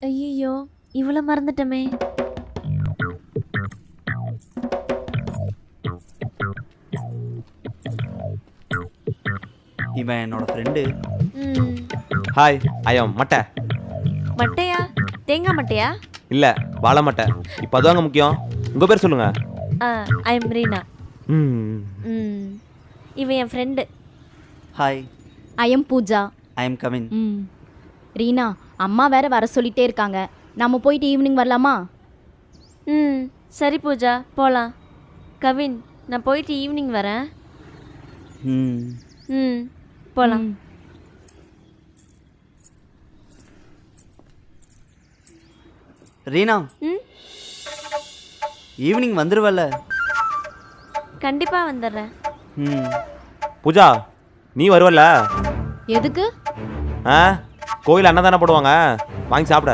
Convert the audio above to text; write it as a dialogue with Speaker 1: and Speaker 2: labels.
Speaker 1: ஐயையோ! இவள மறந்துட்டமே!
Speaker 2: இவன் என்னோட ஃப்ரெண்டு.
Speaker 1: ம்.
Speaker 3: ஹாய், ஐ எம் மட்டை.
Speaker 1: மட்டையா? தேங்காய் மட்டையா?
Speaker 3: இல்லை, வாழை மட்டை. இப்போ அதுவாங்க முக்கியம். உங்கள் பேர் சொல்லுங்க.
Speaker 1: I am Reena.
Speaker 3: ம்.
Speaker 1: ம். இவன் என் friend.
Speaker 2: Hi,
Speaker 4: I am Pooja.
Speaker 2: I am Kavin.
Speaker 4: Reena, அம்மா வேற வர சொல்லிட்டே இருக்காங்க. நம்ம போயிட்டு ஈவினிங் வரலாமா?
Speaker 1: ம். சரி பூஜா, போகலாம். கவின், நான் போயிட்டு ஈவினிங் வரேன்.
Speaker 2: ம்
Speaker 1: ம். போகலாம்.
Speaker 2: ரீனா,
Speaker 1: ம்.
Speaker 2: ஈவினிங் வந்துருவல்ல?
Speaker 1: கண்டிப்பாக வந்துடுறேன்.
Speaker 2: ம்
Speaker 3: பூஜா, நீ வருவல்ல?
Speaker 4: எதுக்கு?
Speaker 3: ஆ, கோயில் அன்னதானே போடுவாங்க, வாங்கி சாப்பிட.